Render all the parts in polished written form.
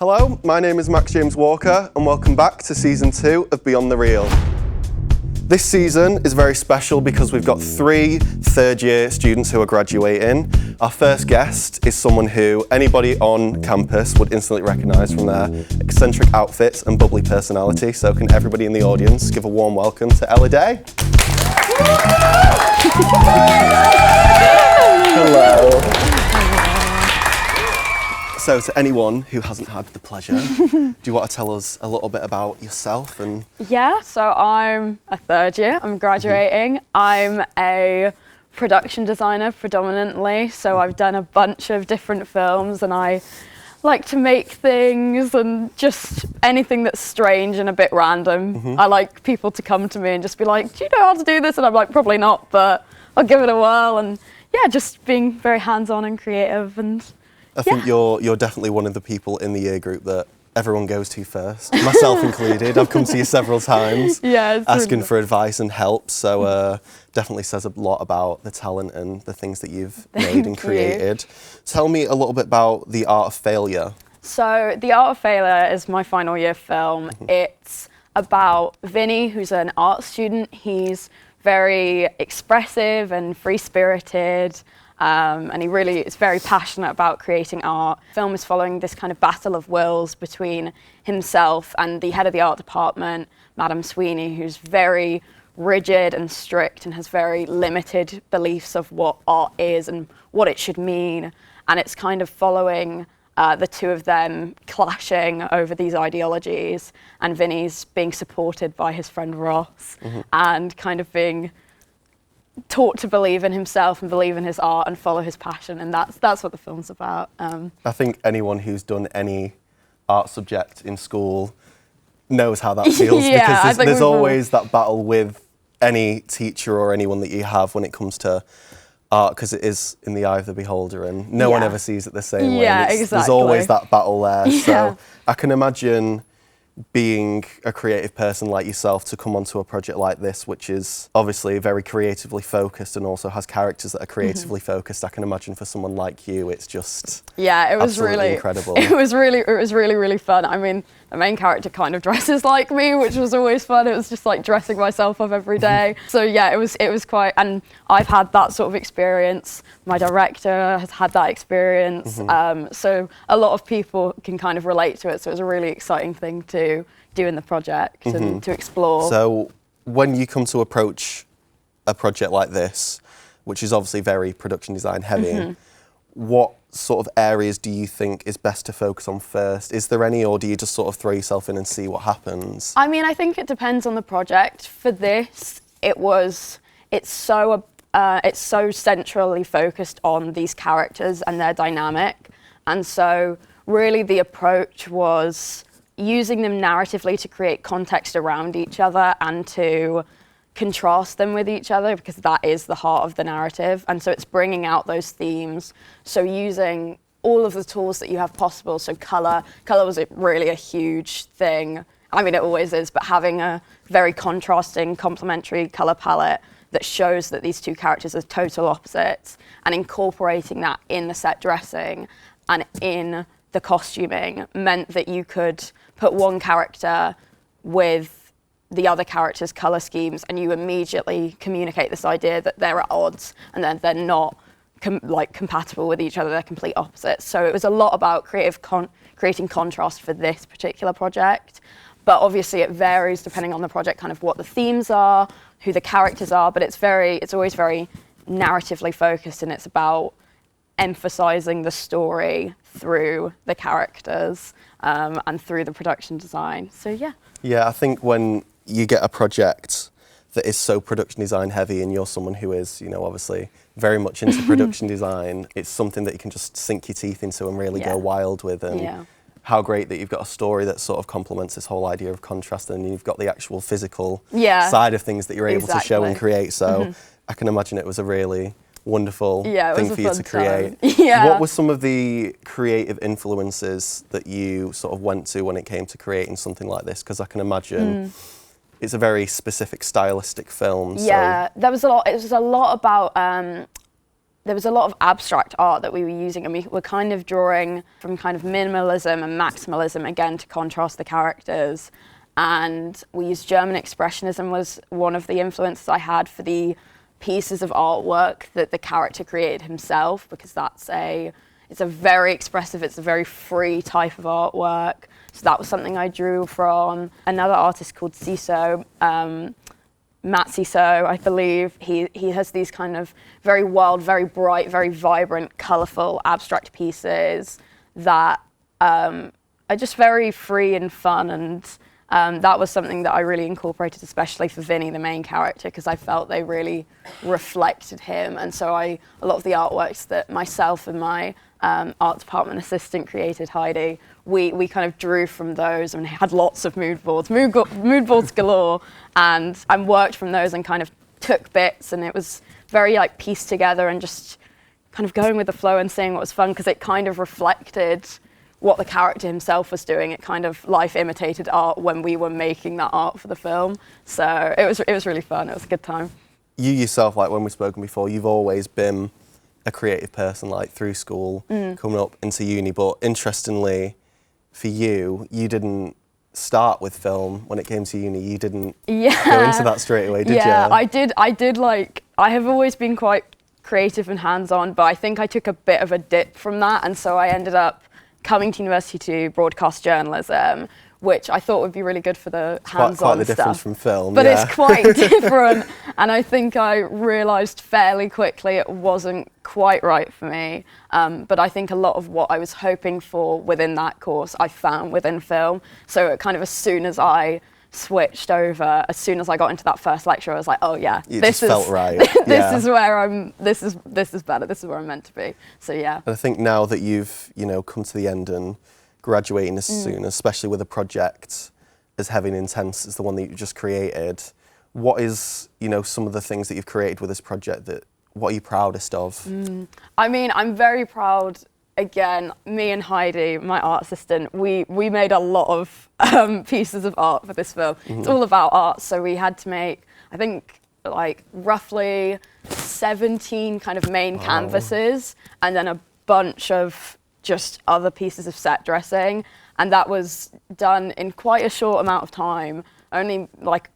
Hello, my name is Max James Walker and welcome back to Season 2 of Beyond the Real. This season is very special because we've got 3 third-year students who are graduating. Our first guest is someone who anybody on campus would instantly recognise from their eccentric outfits and bubbly personality. So can everybody in the audience give a warm welcome to Ella Day? Hello. So to anyone who hasn't had the pleasure, do you want to tell us a little bit about yourself? Yeah, so I'm a third year, I'm graduating. I'm a production designer predominantly, so I've done a bunch of different films and I like to make things and just anything that's strange and a bit random. I like people to come to me and just be like, do you know how to do this? And I'm like, probably not, but I'll give it a whirl. And yeah, just being very hands-on and creative. And I think you're definitely one of the people in the year group that everyone goes to first, myself included. I've come to you several times asking for advice and help, so definitely says a lot about the talent and the things that you've made and created. Tell me a little bit about The Art of Failure. So The Art of Failure is my final year film. It's about Vinny, who's an art student. He's very expressive and free-spirited. And he really is very passionate about creating art. The film is following this kind of battle of wills between himself and the head of the art department, Madam Sweeney, who's very rigid and strict and has very limited beliefs of what art is and what it should mean. And it's kind of following the two of them clashing over these ideologies, and Vinny's being supported by his friend Ross and kind of being taught to believe in himself and believe in his art and follow his passion, and that's what the film's about. I think anyone who's done any art subject in school knows how that feels, because there's always that battle with any teacher or anyone that you have when it comes to art, because it is in the eye of the beholder and no one ever sees it the same way. Exactly. There's always that battle there. So I can imagine being a creative person like yourself to come onto a project like this, which is obviously very creatively focused and also has characters that are creatively focused. I can imagine for someone like you, it's just it was really incredible. It was really fun. I mean, the main character kind of dresses like me, which was always fun. It was just like dressing myself up every day. So yeah, it was quite, and I've had that sort of experience. My director has had that experience. So a lot of people can kind of relate to it. So it was a really exciting thing to do in the project and to explore. So when you come to approach a project like this, which is obviously very production design heavy, what sort of areas do you think is best to focus on first? Is there any, or do you just sort of throw yourself in and see what happens? I mean, I think it depends on the project. For this, it's so centrally focused on these characters and their dynamic, and so really the approach was using them narratively to create context around each other and to contrast them with each other, because that is the heart of the narrative. And so it's bringing out those themes. So using all of the tools that you have possible. So colour was really a huge thing. I mean, it always is, but having a very contrasting, complementary colour palette that shows that these two characters are total opposites, and incorporating that in the set dressing and in the costuming meant that you could put one character with the other character's colour schemes and you immediately communicate this idea that they're at odds and then they're not compatible with each other, they're complete opposites. So it was a lot about creating contrast for this particular project. But obviously it varies depending on the project, kind of what the themes are, who the characters are, but it's always very narratively focused, and it's about emphasising the story through the characters and through the production design. So yeah. Yeah, I think when you get a project that is so production design heavy and you're someone who is, obviously very much into production design, it's something that you can just sink your teeth into and really go wild with. And how great that you've got a story that sort of complements this whole idea of contrast, and you've got the actual physical side of things that you're able to show and create. So I can imagine it was a really wonderful thing for you to create. What were some of the creative influences that you sort of went to when it came to creating something like this? Because I can imagine it's a very specific stylistic film. Yeah, there was a lot. It was a lot about there was a lot of abstract art that we were using, and we were kind of drawing from kind of minimalism and maximalism, again, to contrast the characters. And we used German Expressionism was one of the influences I had for the pieces of artwork that the character created himself, because it's a very expressive, it's a very free type of artwork. So that was something I drew from. Another artist called Siso, Matt Siso, I believe, he has these kind of very wild, very bright, very vibrant, colourful, abstract pieces that are just very free and fun, and that was something that I really incorporated, especially for Vinny, the main character, because I felt they really reflected him. And so a lot of the artworks that myself and my art department assistant created, Heidi, we kind of drew from those and had lots of mood boards galore, and worked from those and kind of took bits, and it was very like pieced together and just kind of going with the flow and seeing what was fun, because it kind of reflected what the character himself was doing. It kind of life imitated art when we were making that art for the film. So it was really fun. It was a good time. You yourself, like when we've spoken before, you've always been a creative person, like through school, coming up into uni. But interestingly, for you didn't start with film when it came to uni. You didn't go into that straight away, did you? Yeah, I did. I have always been quite creative and hands-on, but I think I took a bit of a dip from that, and so I ended up coming to university to broadcast journalism, which I thought would be really good for the hands-on stuff. Quite the difference from film, but it's quite different, and I think I realised fairly quickly it wasn't quite right for me. But I think a lot of what I was hoping for within that course, I found within film. So kind of as soon as I switched over, as soon as I got into that first lecture, I was like, oh yeah, this felt right. This is where this is better. This is where I'm meant to be. So yeah. And I think now that you've come to the end and graduating as soon, especially with a project as heavy and intense as the one that you just created, what is some of the things that you've created with this project what are you proudest of? I mean, I'm very proud. Again, me and Heidi, my art assistant, we made a lot of pieces of art for this film. It's all about art, so we had to make, I think, like roughly 17 kind of main canvases, and then a bunch of just other pieces of set dressing, and that was done in quite a short amount of time, only like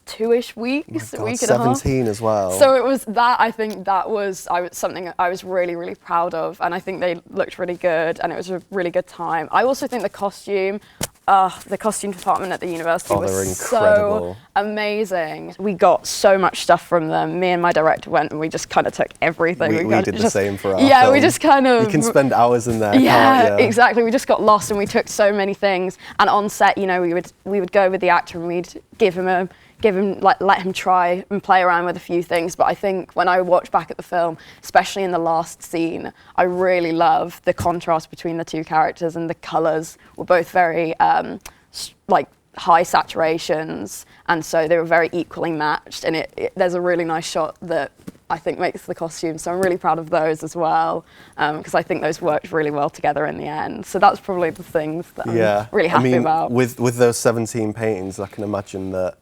2-ish weeks, a week and a half. 17 as well. So it was that, I think that was something I was really, really proud of, and I think they looked really good, and it was a really good time. I also think the costume department at the university was so amazing. We got so much stuff from them. Me and my director went and we just kind of took everything. We did the same for our film. we just kind of... You can spend hours in there, yeah, can't you? Exactly. We just got lost and we took so many things. And on set, we would go with the actor and we'd let him try and play around with a few things. But I think when I watch back at the film, especially in the last scene, I really love the contrast between the two characters, and the colours were both very high saturations, and so they were very equally matched. And there's a really nice shot that I think makes the costume, so I'm really proud of those as well, because I think those worked really well together in the end. So that's probably the things that I'm really happy about. With those 17 paintings, I can imagine that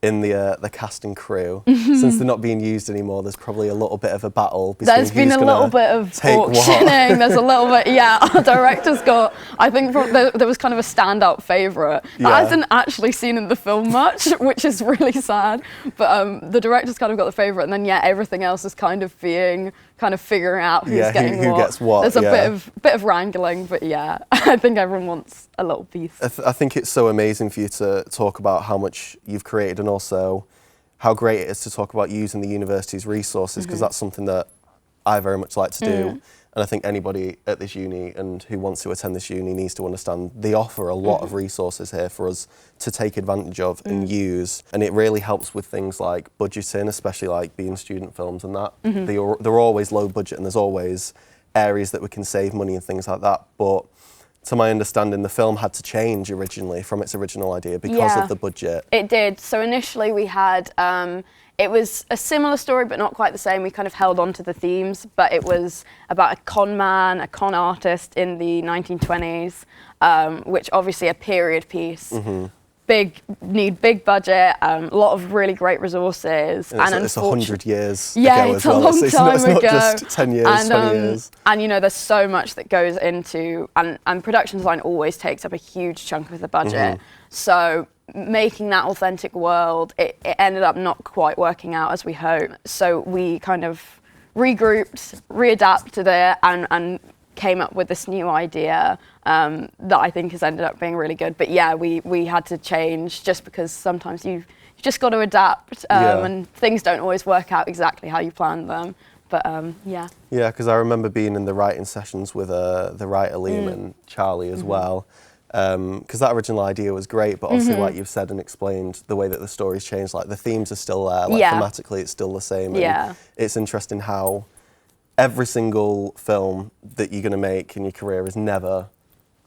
in the cast and crew, since they're not being used anymore, there's probably a little bit of a battle between There's been a little bit of auctioning. There's a little bit, our director's got, I think there was kind of a standout favourite that hasn't actually seen in the film much, which is really sad. But the director's kind of got the favourite, and then everything else is kind of figuring out who's getting who gets what. There's a bit of wrangling, but I think everyone wants a little piece. I think it's so amazing for you to talk about how much you've created, and also how great it is to talk about using the university's resources, because that's something that I very much like to do. And I think anybody at this uni and who wants to attend this uni needs to understand they offer a lot of resources here for us to take advantage of and use. And it really helps with things like budgeting, especially like being student films and that. They're always low budget, and there's always areas that we can save money and things like that. But to my understanding, the film had to change originally from its original idea because of the budget. It did. So initially we had... it was a similar story, but not quite the same. We kind of held on to the themes, but it was about a con man, a con artist in the 1920s, which obviously a period piece. need big budget, a lot of really great resources, and it's 100 years yeah, ago it's as well. a long It's time not ago. just 10 years, and, 20 years. And you know, there's so much that goes into, and production design always takes up a huge chunk of the budget. So making that authentic world, it ended up not quite working out as we hoped. So we kind of regrouped, readapted it, and came up with this new idea that I think has ended up being really good. But yeah, we had to change just because sometimes you've just got to adapt, and things don't always work out exactly how you planned them. But yeah. Yeah, because I remember being in the writing sessions with the writer Liam and Charlie as well. Because that original idea was great, but obviously, like you've said and explained, the way that the story's changed, like the themes are still there, like thematically it's still the same. And it's interesting how every single film that you're going to make in your career is never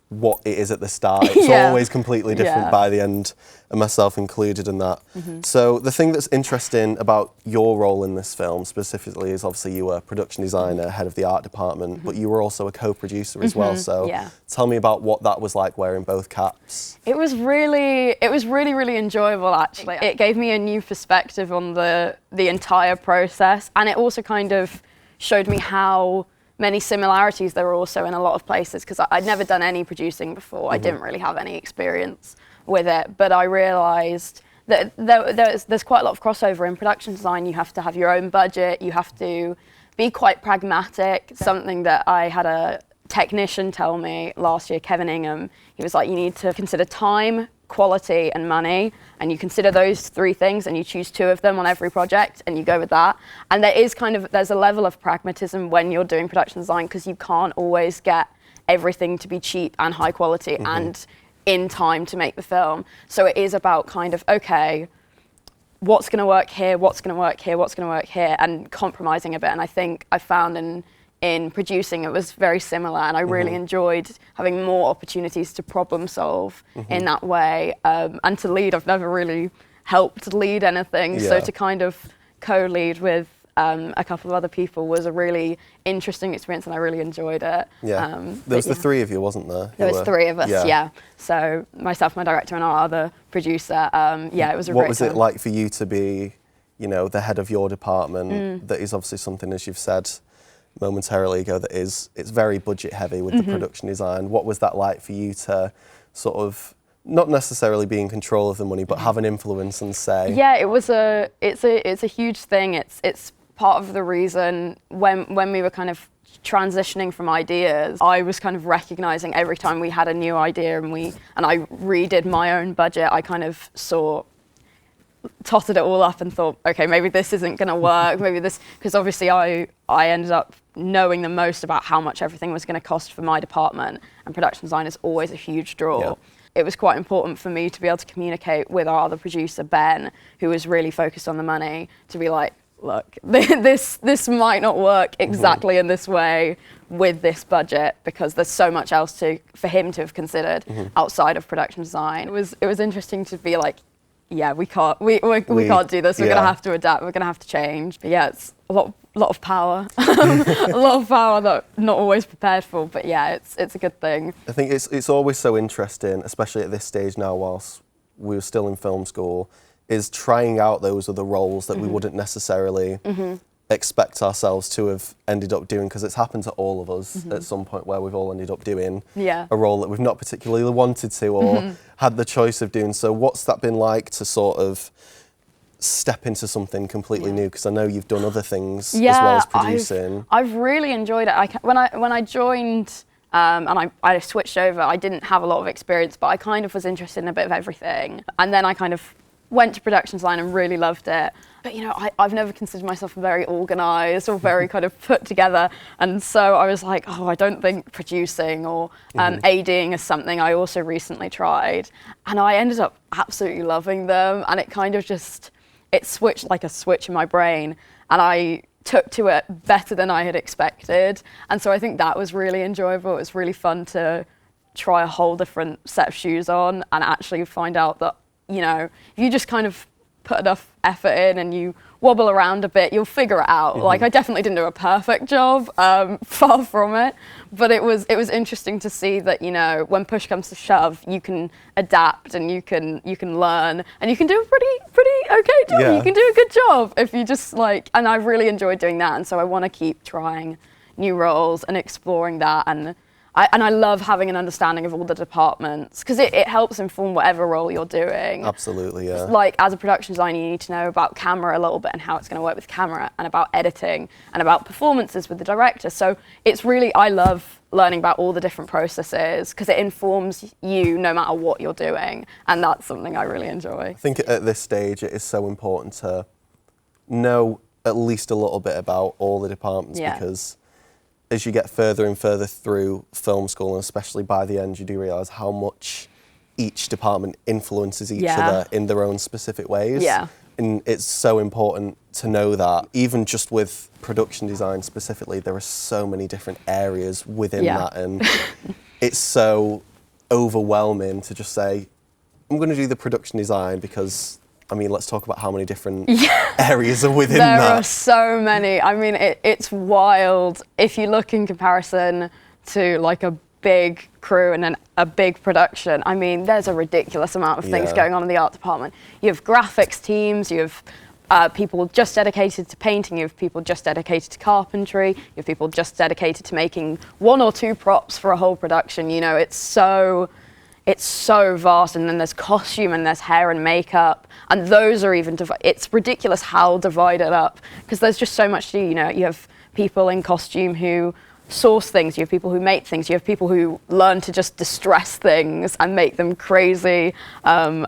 what it is at the start. It's always completely different by the end, and myself included in that. So the thing that's interesting about your role in this film specifically is obviously you were production designer, head of the art department, but you were also a co-producer as well. So tell me about what that was like wearing both caps. It was really enjoyable actually. It gave me a new perspective on the entire process, and it also kind of showed me how many similarities there were also in a lot of places, because I'd never done any producing before. I didn't really have any experience with it, but I realised that there's quite a lot of crossover in production design. You have to have your own budget, you have to be quite pragmatic. Something that I had a technician tell me last year, Kevin Ingham, he was like, you need to consider time, quality and money, and you consider those three things and you choose two of them on every project and you go with that. And there's a level of pragmatism when you're doing production design, because you can't always get everything to be cheap and high quality and in time to make the film. So it is about kind of, okay, what's going to work here, what's going to work here, what's going to work here, and compromising a bit. And I think I found in producing it was very similar, and I really enjoyed having more opportunities to problem solve in that way, and to lead. I've never really helped lead anything, so to kind of co-lead with a couple of other people was a really interesting experience, and I really enjoyed it. There was the three of you, wasn't there? There was three of us, so myself, my director, and our other producer. It was a great What was it like for you to be, you know, the head of your department? That is obviously something, as you've said momentarily ago, that it's very budget heavy with the production design. What was that like for you to sort of not necessarily be in control of the money, but have an influence and say? Yeah, it's a huge thing. It's part of the reason when we were kind of transitioning from ideas, I was kind of recognizing every time we had a new idea and I redid my own budget, I kind of totted it all up and thought, okay, maybe this isn't going to work, maybe this, because obviously I ended up knowing the most about how much everything was going to cost for my department, and production design is always a huge draw. It was quite important for me to be able to communicate with our other producer, Ben, who was really focused on the money, to be like, look, this might not work exactly in this way with this budget, because there's so much else for him to have considered outside of production design. It was interesting to be like, yeah, we can't do this. We're going to have to adapt. We're going to have to change. But yeah, it's a lot of power, a lot of power that I'm not always prepared for. But yeah, it's a good thing. I think it's always so interesting, especially at this stage now, whilst we were still in film school, is trying out those other roles that we wouldn't necessarily expect ourselves to have ended up doing, because it's happened to all of us at some point where we've all ended up doing a role that we've not particularly wanted to or had the choice of doing. So what's that been like to sort of step into something completely new? Because I know you've done other things as well as producing. I've really enjoyed it. When I joined and I switched over, I didn't have a lot of experience, but I kind of was interested in a bit of everything. And then I kind of went to production design and really loved it. But you know, I've never considered myself very organised or very kind of put together, and so I was like, oh, I don't think producing or ADing is something I also recently tried, and I ended up absolutely loving them, and it kind of it switched like a switch in my brain, and I took to it better than I had expected, and so I think that was really enjoyable. It was really fun to try a whole different set of shoes on and actually find out that, you know, if you just kind of put enough effort in and you wobble around a bit, you'll figure it out. Like, I definitely didn't do a perfect job, far from it, but it was interesting to see that, you know, when push comes to shove, you can adapt and you can learn, and you can do a pretty okay job. Yeah. You can do a good job if you just like, and I really enjoyed doing that, and so I want to keep trying new roles and exploring that, and I love having an understanding of all the departments, because it helps inform whatever role you're doing. Absolutely, yeah. Like, as a production designer, you need to know about camera a little bit and how it's going to work with camera, and about editing, and about performances with the director. So it's really, I love learning about all the different processes, because it informs you no matter what you're doing, and that's something I really enjoy. I think at this stage it is so important to know at least a little bit about all the departments, because as you get further and further through film school, and especially by the end, you do realise how much each department influences each other in their own specific ways. Yeah. And it's so important to know that. Even just with production design specifically, there are so many different areas within that, and it's so overwhelming to just say, I'm going to do the production design because, I mean, let's talk about how many different areas are within that. There are so many. I mean, it's wild. If you look in comparison to like a big crew and then a big production, I mean, there's a ridiculous amount of things going on in the art department. You have graphics teams, you have people just dedicated to painting, you have people just dedicated to carpentry, you have people just dedicated to making 1 or 2 props for a whole production. You know, it's so vast, and then there's costume and there's hair and makeup, and those are even it's ridiculous how divided up, because there's just so much to do. You know, you have people in costume who source things, you have people who make things, you have people who learn to just distress things and make them crazy, and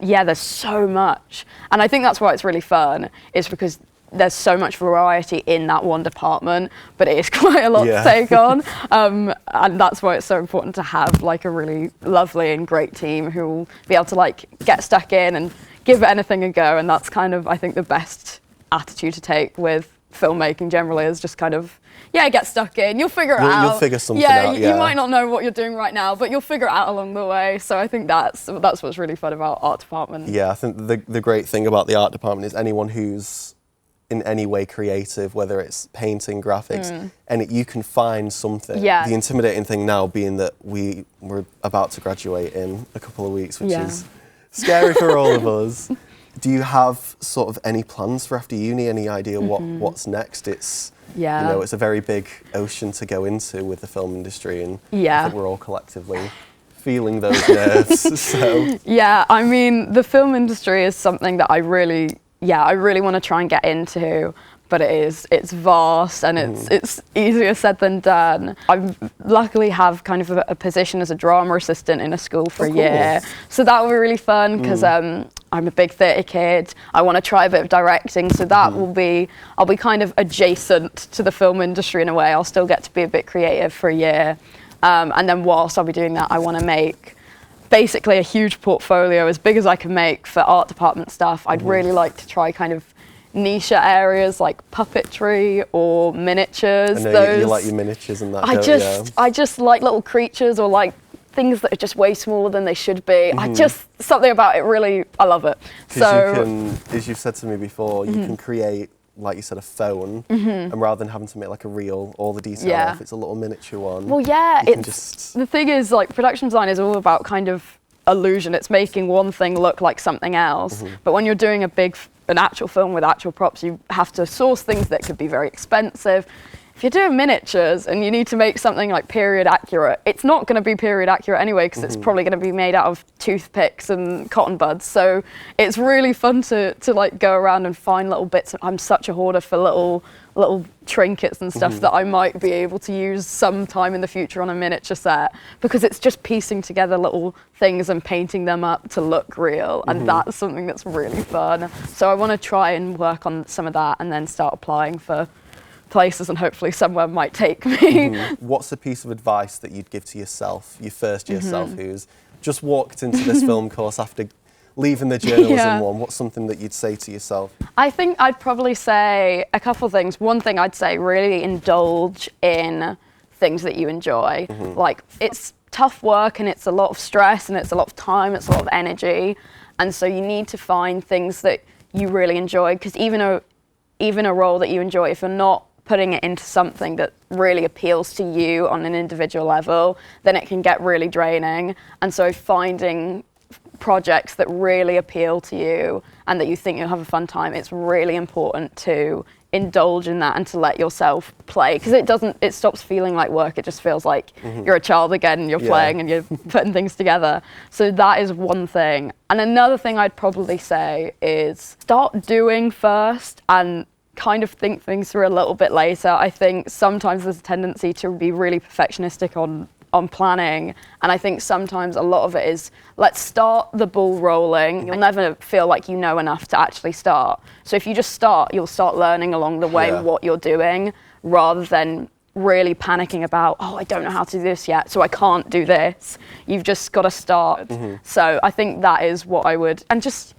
yeah, there's so much, and I think that's why it's really fun, is because there's so much variety in that one department, but it is quite a lot to take on. And that's why it's so important to have like a really lovely and great team who will be able to like get stuck in and give anything a go. And that's kind of, I think, the best attitude to take with filmmaking generally, is just kind of, get stuck in. You'll figure it out. You'll figure something out. You might not know what you're doing right now, but you'll figure it out along the way. So I think that's what's really fun about art department. Yeah, I think the great thing about the art department is anyone who's in any way creative, whether it's painting, graphics, and you can find something. Yeah. The intimidating thing now being that we're about to graduate in a couple of weeks, which is scary for all of us. Do you have sort of any plans for after uni? Any idea what's next? It's you know, it's a very big ocean to go into with the film industry, and I think we're all collectively feeling those nerves. So yeah, I mean, the film industry is something that I really want to try and get into, but it's vast, and it's easier said than done. I luckily have kind of a position as a drama assistant in a school for a year, so that will be really fun, because I'm a big theatre kid. I want to try a bit of directing, so that will be, I'll be kind of adjacent to the film industry in a way. I'll still get to be a bit creative for a year, and then whilst I'll be doing that, I want to make basically a huge portfolio, as big as I can make, for art department stuff. I'd really like to try kind of niche areas like puppetry or miniatures. I know you like your miniatures and that. I just like little creatures, or like things that are just way smaller than they should be. I just, something about it really, I love it. So you can, as you've said to me before, you can create, like you said, a phone, and rather than having to make like a reel, all the detail off, it's a little miniature one. Well, the thing is, like, production design is all about kind of illusion. It's making one thing look like something else. But when you're doing an actual film with actual props, you have to source things that could be very expensive. If you're doing miniatures and you need to make something like period accurate, it's not going to be period accurate anyway, because it's probably going to be made out of toothpicks and cotton buds. So it's really fun to like go around and find little bits. I'm such a hoarder for little trinkets and stuff that I might be able to use sometime in the future on a miniature set, because it's just piecing together little things and painting them up to look real, and that's something that's really fun. So I want to try and work on some of that, and then start applying for places, and hopefully somewhere might take me. What's a piece of advice that you'd give to yourself, your first year self, who's just walked into this film course after leaving the journalism one? What's something that you'd say to yourself? I think I'd probably say a couple of things. One thing I'd say, really indulge in things that you enjoy. Like, it's tough work, and it's a lot of stress, and it's a lot of time, it's a lot of energy, and so you need to find things that you really enjoy, because even a role that you enjoy, if you're not putting it into something that really appeals to you on an individual level, then it can get really draining. And so finding projects that really appeal to you and that you think you'll have a fun time, it's really important to indulge in that and to let yourself play, because it stops feeling like work. It just feels like you're a child again, and you're playing and you're putting things together. So that is one thing. And another thing I'd probably say is start doing first and kind of think things through a little bit later. I think sometimes there's a tendency to be really perfectionistic on planning, and I think sometimes a lot of it is, let's start the ball rolling. You'll never feel like you know enough to actually start. So if you just start, you'll start learning along the way what you're doing, rather than really panicking about, oh, I don't know how to do this yet, so I can't do this. You've just got to start. So I think that is what I would, and just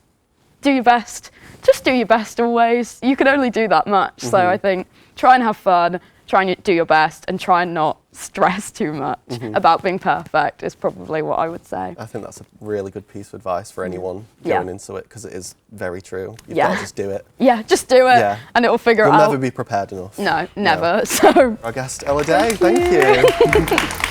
do your best. Just do your best always. You can only do that much. So I think try and have fun, try and do your best, and try and not stress too much about being perfect is probably what I would say. I think that's a really good piece of advice for anyone going into it, because it is very true. You've got to just do it. Yeah, just do it, and it'll figure it out. You'll never be prepared enough. No, never. So our guest, Ella Day, thank you.